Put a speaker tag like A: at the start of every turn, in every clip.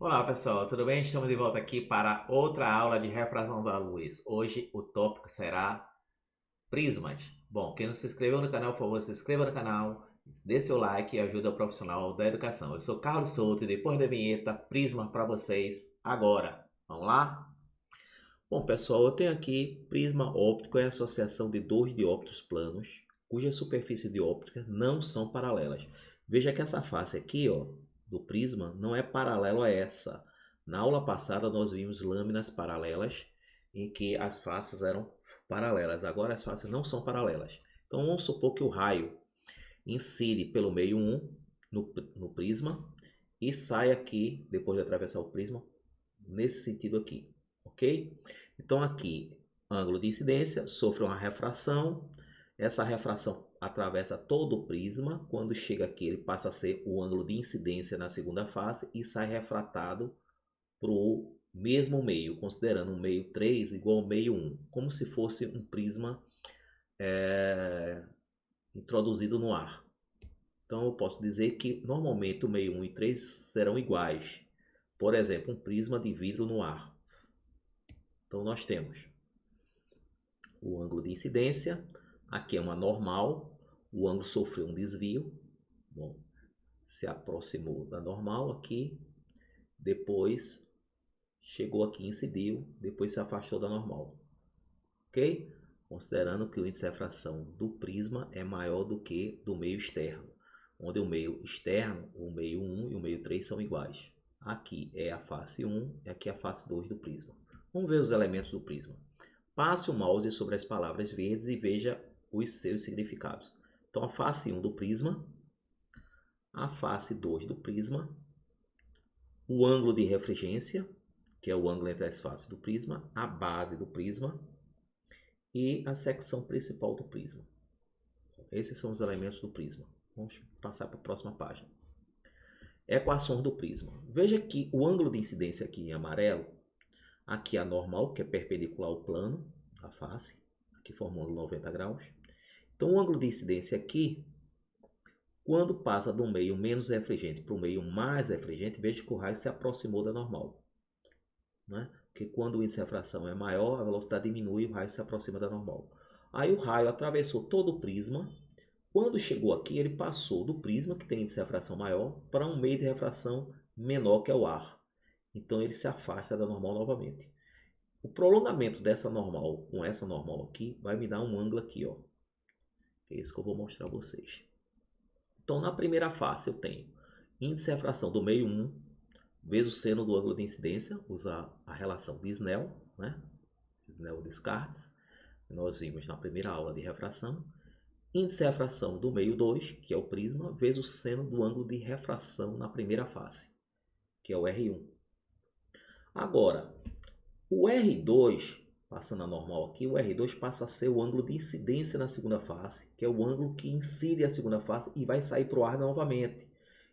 A: Olá pessoal, tudo bem? Estamos de volta aqui para outra aula de refração da luz. Hoje o tópico será prismas. Bom, quem não se inscreveu no canal, por favor, se inscreva no canal, dê seu like e ajude o profissional da educação. Eu sou Carlos Souto e depois da vinheta, prisma para vocês agora. Vamos lá? Bom pessoal, eu tenho aqui prisma óptico é a associação de dois dióptros planos, cujas superfícies dióptricas não são paralelas. Veja que essa face aqui, ó, do prisma não é paralelo a essa. Na aula passada nós vimos lâminas paralelas em que as faces eram paralelas. Agora as faces não são paralelas. Então vamos supor que o raio incide pelo meio 1 no prisma e sai aqui, depois de atravessar o prisma, nesse sentido aqui, ok? Então aqui, ângulo de incidência, sofre uma refração, essa refração atravessa todo o prisma, quando chega aqui ele passa a ser o ângulo de incidência na segunda face e sai refratado para o mesmo meio, considerando o meio 3 igual ao meio 1, como se fosse um prisma introduzido no ar. Então eu posso dizer que normalmente o meio 1 e 3 serão iguais. Por exemplo, um prisma de vidro no ar. Então nós temos o ângulo de incidência, aqui é uma normal, o ângulo sofreu um desvio, bom, se aproximou da normal aqui, depois chegou aqui, incidiu, depois se afastou da normal, ok? Considerando que o índice de refração do prisma é maior do que do meio externo, onde o meio externo, o meio 1 e o meio 3 são iguais. Aqui é a face 1 e aqui é a face 2 do prisma. Vamos ver os elementos do prisma. Passe o mouse sobre as palavras verdes e veja os seus significados. Então, a face 1 do prisma, a face 2 do prisma, o ângulo de refringência, que é o ângulo entre as faces do prisma, a base do prisma e a secção principal do prisma. Esses são os elementos do prisma. Vamos passar para a próxima página. Equações do prisma. Veja que o ângulo de incidência aqui em amarelo, aqui a normal, que é perpendicular ao plano da face, aqui formando 90 graus. Então, o ângulo de incidência aqui, quando passa do meio menos refringente para o meio mais refringente, veja que o raio se aproximou da normal, né? Porque quando o índice de refração é maior, a velocidade diminui e o raio se aproxima da normal. Aí o raio atravessou todo o prisma. Quando chegou aqui, ele passou do prisma, que tem índice de refração maior, para um meio de refração menor, que é o ar. Então ele se afasta da normal novamente. O prolongamento dessa normal com essa normal aqui vai me dar um ângulo aqui, ó. É isso que eu vou mostrar a vocês. Então, na primeira face eu tenho índice de refração do meio 1 vezes o seno do ângulo de incidência, usar a relação de Snell, né? Snell-Descartes, que nós vimos na primeira aula de refração. Índice de refração do meio 2, que é o prisma, vezes o seno do ângulo de refração na primeira face, que é o R1. Agora, o R2, passando a normal aqui, o R2 passa a ser o ângulo de incidência na segunda face, que é o ângulo que incide a segunda face e vai sair para o ar novamente.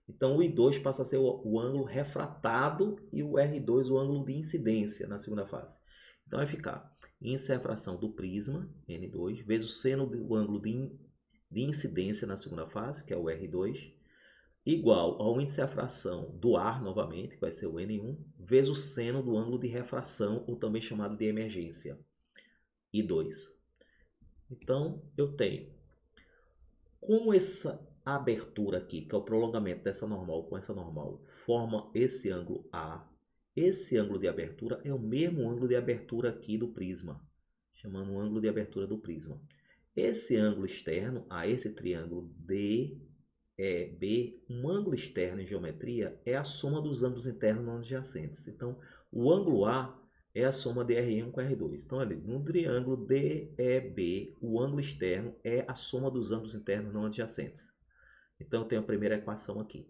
A: Então o I2 passa a ser o ângulo refratado e o R2 o ângulo de incidência na segunda face. Então vai ficar índice de refração do prisma, N2, vezes o seno do ângulo de incidência na segunda face, que é o R2, igual ao índice de refração do ar, novamente, que vai ser o N1, vezes o seno do ângulo de refração, ou também chamado de emergência, I2. Então, eu tenho, como essa abertura aqui, que é o prolongamento dessa normal com essa normal, forma esse ângulo A, esse ângulo de abertura é o mesmo ângulo de abertura aqui do prisma, chamando o ângulo de abertura do prisma. Esse ângulo externo a esse triângulo DEB, um ângulo externo em geometria é a soma dos ângulos internos não adjacentes. Então, o ângulo A é a soma de R1 com R2. Então, ali, no triângulo DEB, o ângulo externo é a soma dos ângulos internos não adjacentes. Então, eu tenho a primeira equação aqui.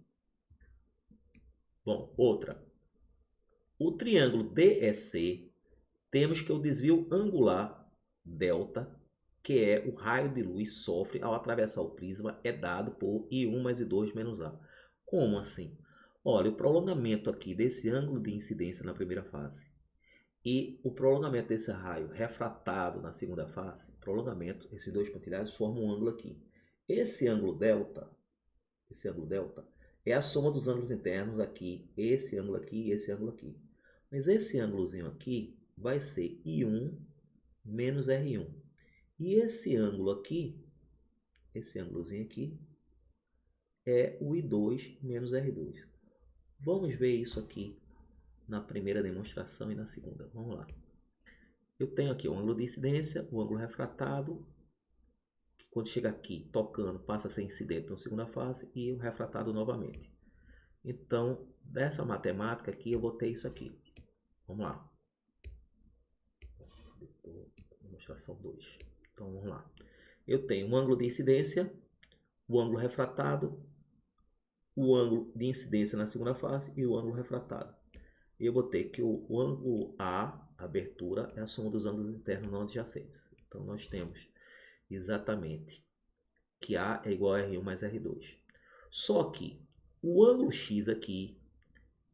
A: Bom, outra. O triângulo DEC, temos que o desvio angular, delta, que é o raio de luz sofre ao atravessar o prisma, é dado por I1 mais I2 menos A. Como assim? Olha, o prolongamento aqui desse ângulo de incidência na primeira face e o prolongamento desse raio refratado na segunda face, prolongamento, esses dois pontilhados formam um ângulo aqui. Esse ângulo delta é a soma dos ângulos internos aqui, esse ângulo aqui e esse ângulo aqui. Mas esse ângulozinho aqui vai ser I1 menos R1. E esse ângulo aqui, esse ângulozinho aqui, é o I2 menos R2. Vamos ver isso aqui na primeira demonstração e na segunda. Vamos lá. Eu tenho aqui o ângulo de incidência, o ângulo refratado, que quando chega aqui, tocando, passa a ser incidente na segunda fase, e o refratado novamente. Então, dessa matemática aqui, eu vou ter isso aqui. Vamos lá. Demonstração 2. Então, vamos lá. Eu tenho um ângulo de incidência, o ângulo refratado, o ângulo de incidência na segunda fase e o ângulo refratado. Eu vou ter que o ângulo A, abertura, é a soma dos ângulos internos não adjacentes. Então, nós temos exatamente que A é igual a R1 mais R2. Só que o ângulo X aqui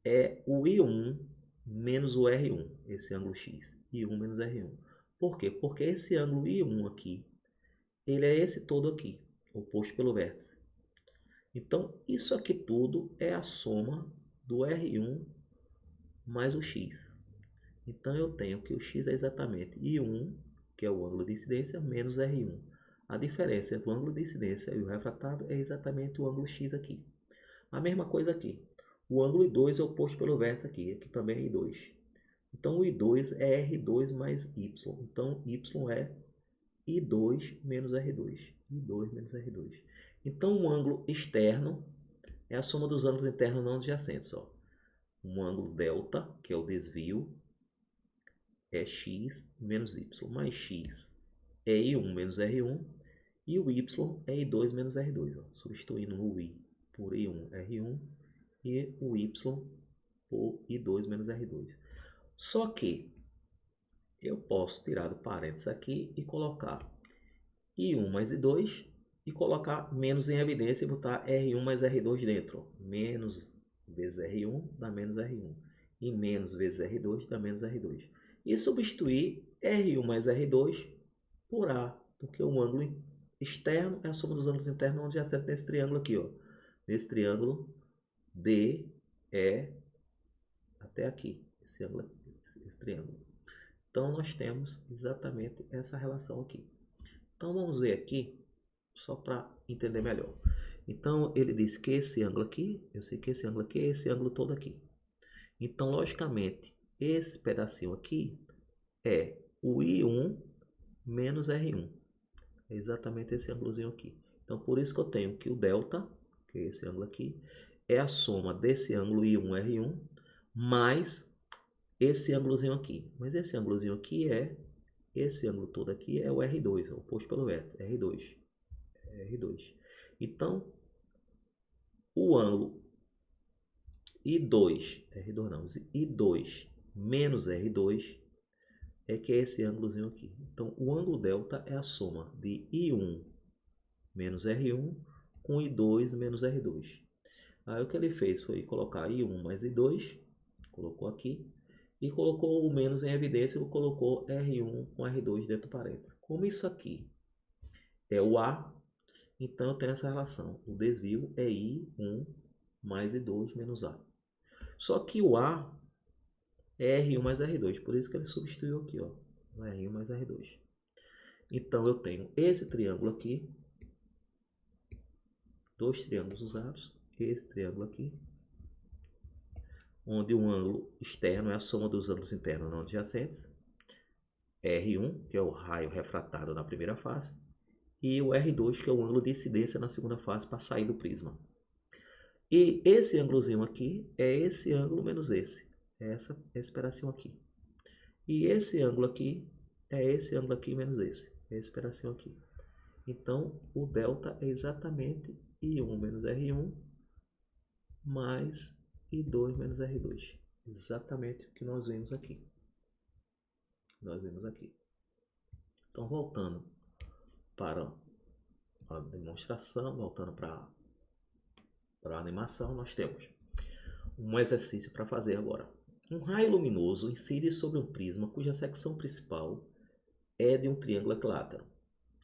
A: é o I1 menos o R1, esse ângulo X, I1 menos R1. Por quê? Porque esse ângulo I1 aqui, ele é esse todo aqui, oposto pelo vértice. Então, isso aqui tudo é a soma do R1 mais o X. Então, eu tenho que o X é exatamente I1, que é o ângulo de incidência, menos R1. A diferença entre o ângulo de incidência e o refratado é exatamente o ângulo X aqui. A mesma coisa aqui. O ângulo I2 é oposto pelo vértice aqui. Aqui também é I2. Então, o I2 é R2 mais Y. Então, Y é I2 menos R2. I2 menos R2. Então, o ângulo externo é a soma dos ângulos internos não adjacentes. Ó. Um ângulo delta, que é o desvio, é X menos Y. Mais X é I1 menos R1. E o Y é I2 menos R2. Ó. Substituindo o I por I1, R1. E o Y por I2 menos R2. Só que eu posso tirar do parênteses aqui e colocar I1 mais I2 e colocar menos em evidência e botar R1 mais R2 dentro. Menos vezes R1 dá menos R1. E menos vezes R2 dá menos R2. E substituir R1 mais R2 por A, porque o ângulo externo é a soma dos ângulos internos onde acerta nesse triângulo aqui. Ó. Nesse triângulo D, E, até aqui. Esse ângulo aqui, esse triângulo. Então, nós temos exatamente essa relação aqui. Então, vamos ver aqui, só para entender melhor. Então, ele disse que esse ângulo aqui, eu sei que esse ângulo aqui é esse ângulo todo aqui. Então, logicamente, esse pedacinho aqui é o I1 menos R1. É exatamente esse ângulozinho aqui. Então, por isso que eu tenho que o delta, que é esse ângulo aqui, é a soma desse ângulo I1R1 mais esse ângulozinho aqui. Mas esse ângulozinho aqui é, esse ângulo todo aqui é o R2, é oposto pelo vértice, R2. R2. Então, o ângulo I2, R2 não, I2 menos R2 é que é esse ângulozinho aqui. Então, o ângulo delta é a soma de I1 menos R1 com I2 menos R2. Aí o que ele fez foi colocar I1 mais I2, colocou aqui, e colocou o menos em evidência e colocou R1 com R2 dentro do parênteses. Como isso aqui é o A, então eu tenho essa relação. O desvio é I1 mais I2 menos A. Só que o A é R1 mais R2, por isso que ele substituiu aqui, ó, R1 mais R2. Então eu tenho esse triângulo aqui, dois triângulos usados, esse triângulo aqui, onde o ângulo externo é a soma dos ângulos internos não adjacentes, R1, que é o raio refratado na primeira fase, e o R2, que é o ângulo de incidência na segunda fase para sair do prisma. E esse ângulozinho aqui é esse ângulo menos esse, é esse pedacinho aqui. E esse ângulo aqui é esse ângulo aqui menos esse pedacinho aqui. Então, o delta é exatamente I1 menos R1 mais I2 menos R2. Exatamente o que nós vimos aqui. Então, voltando para a demonstração, voltando para a animação, nós temos um exercício para fazer agora. Um raio luminoso incide sobre um prisma cuja secção principal é de um triângulo equilátero.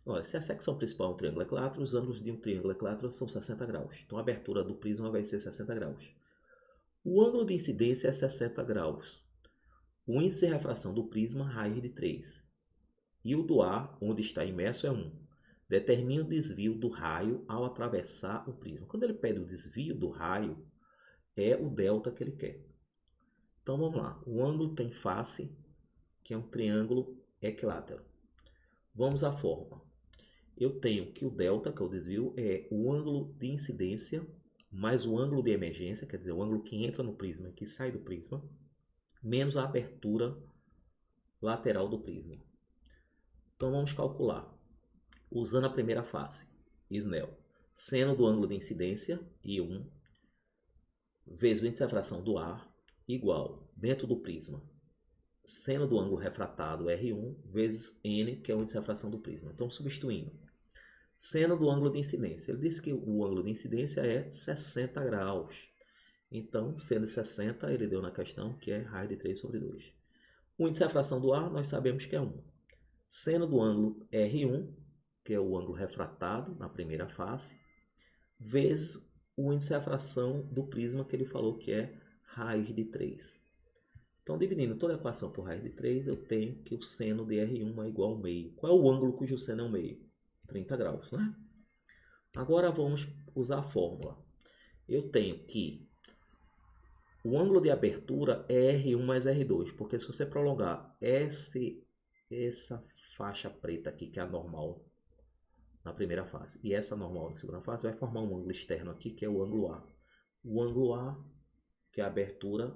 A: Olha, se a secção principal é um triângulo equilátero, os ângulos de um triângulo equilátero são 60 graus. Então a abertura do prisma vai ser 60 graus. O ângulo de incidência é 60 graus. O índice de refração do prisma, raiz de 3. E o do ar, onde está imerso, é 1. Determina o desvio do raio ao atravessar o prisma. Quando ele pede o desvio do raio, é o delta que ele quer. Então vamos lá. O ângulo tem face, que é um triângulo equilátero. Vamos à fórmula. Eu tenho que o delta, que é o desvio, é o ângulo de incidência mais o ângulo de emergência, quer dizer, o ângulo que entra no prisma e que sai do prisma, menos a abertura lateral do prisma. Então vamos calcular, usando a primeira face, Snell. Seno do ângulo de incidência, I1, vezes o índice de refração do ar, igual, dentro do prisma, seno do ângulo refratado, R1, vezes N, que é o índice de refração do prisma. Então, substituindo. Seno do ângulo de incidência. Ele disse que o ângulo de incidência é 60 graus. Então, sendo 60, ele deu na questão que é raiz de 3 sobre 2. O índice de refração do ar, nós sabemos que é 1. Seno do ângulo R1, que é o ângulo refratado na primeira face, vezes o índice de refração do prisma, que ele falou que é raiz de 3. Então, dividindo toda a equação por raiz de 3, eu tenho que o seno de R1 é igual ao meio. Qual é o ângulo cujo seno é o meio? 30 graus, né? Agora vamos usar a fórmula. Eu tenho que o ângulo de abertura é R1 mais R2, porque se você prolongar essa faixa preta aqui, que é a normal na primeira face, e essa normal na segunda face, vai formar um ângulo externo aqui, que é o ângulo A. O ângulo A, que é a abertura,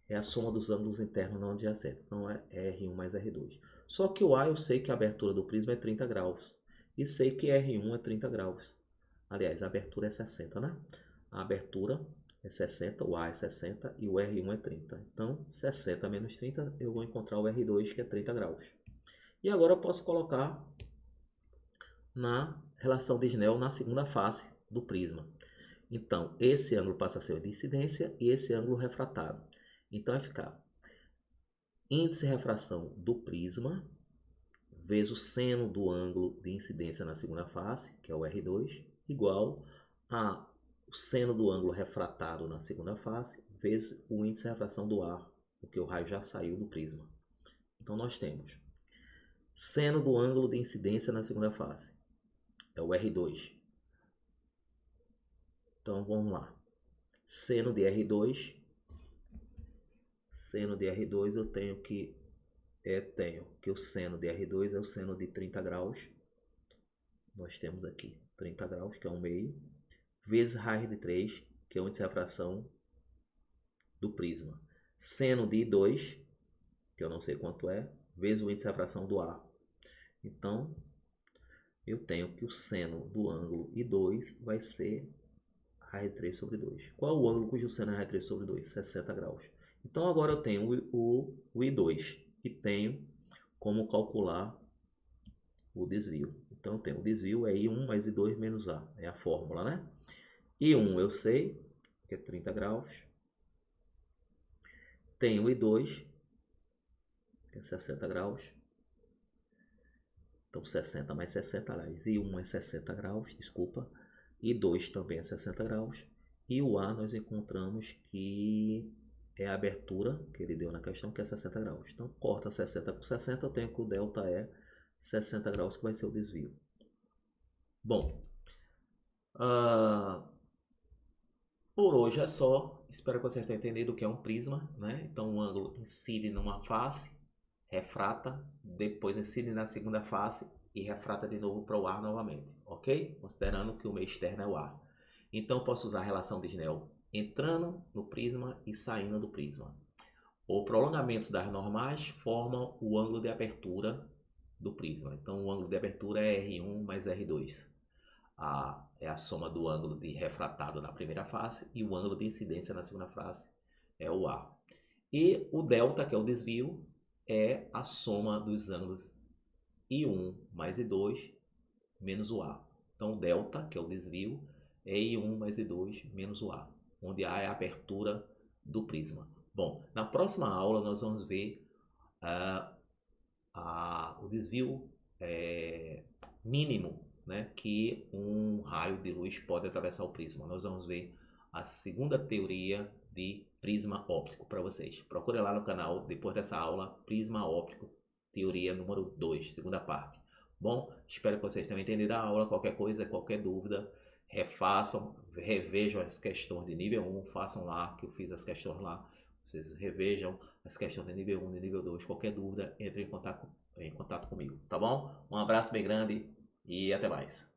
A: é a soma dos ângulos internos não adjacentes. Então é R1 mais R2. Só que o A eu sei que a abertura do prisma é 30 graus. E sei que R1 é 30 graus. Aliás, a abertura é 60, né? A abertura é 60, o A é 60 e o R1 é 30. Então, 60 menos 30, eu vou encontrar o R2, que é 30 graus. E agora eu posso colocar na relação de Snell na segunda face do prisma. Então, esse ângulo passa a ser o de incidência e esse ângulo refratado. Então, vai ficar índice de refração do prisma vezes o seno do ângulo de incidência na segunda face, que é o R2, igual a o seno do ângulo refratado na segunda face, vezes o índice de refração do ar, porque o raio já saiu do prisma. Então, nós temos seno do ângulo de incidência na segunda face, é o R2. Então, vamos lá. Seno de R2, eu tenho que o seno de R2 é o seno de 30 graus. Nós temos aqui 30 graus, que é 1 meio, vezes raiz de 3, que é o índice de refração do prisma. Seno de I2, que eu não sei quanto é, vezes o índice de refração do ar. Então, eu tenho que o seno do ângulo I2 vai ser raiz de 3 sobre 2. Qual o ângulo cujo seno é raiz de 3 sobre 2? 60 graus. Então, agora eu tenho o I2 e tenho como calcular o desvio. Então, eu tenho o desvio é I1 mais I2 menos A. É a fórmula, né? I1 eu sei, que é 30 graus. Tenho I2, que é 60 graus. Então, 60 mais 60, aliás, I1 é 60 graus, desculpa. I2 também é 60 graus. E o A nós encontramos que é a abertura que ele deu na questão, que é 60 graus. Então, corta 60 com 60, eu tenho que o delta é 60 graus, que vai ser o desvio. Bom, por hoje é só. Espero que vocês tenham entendido o que é um prisma, né? Então, o ângulo incide numa face, refrata, depois incide na segunda face e refrata de novo para o ar novamente, ok? Considerando que o meio externo é o ar. Então, posso usar a relação de Snell entrando no prisma e saindo do prisma. O prolongamento das normais forma o ângulo de abertura do prisma. Então, o ângulo de abertura é R1 mais R2. É a soma do ângulo de refratado na primeira face e o ângulo de incidência na segunda face é o A. E o delta, que é o desvio, é a soma dos ângulos I1 mais I2 menos o A. Então, o delta, que é o desvio, é I1 mais I2 menos o A, onde A é a abertura do prisma. Bom, na próxima aula nós vamos ver o desvio mínimo, né, que um raio de luz pode atravessar o prisma. Nós vamos ver a segunda teoria de prisma óptico para vocês. Procure lá no canal, depois dessa aula, prisma óptico, teoria número 2, segunda parte. Bom, espero que vocês tenham entendido a aula. Qualquer coisa, qualquer dúvida, refaçam, revejam as questões de nível 1, façam lá, que eu fiz as questões lá. Vocês revejam as questões de nível 1 e nível 2. Qualquer dúvida, entre em contato comigo, tá bom? Um abraço bem grande e até mais.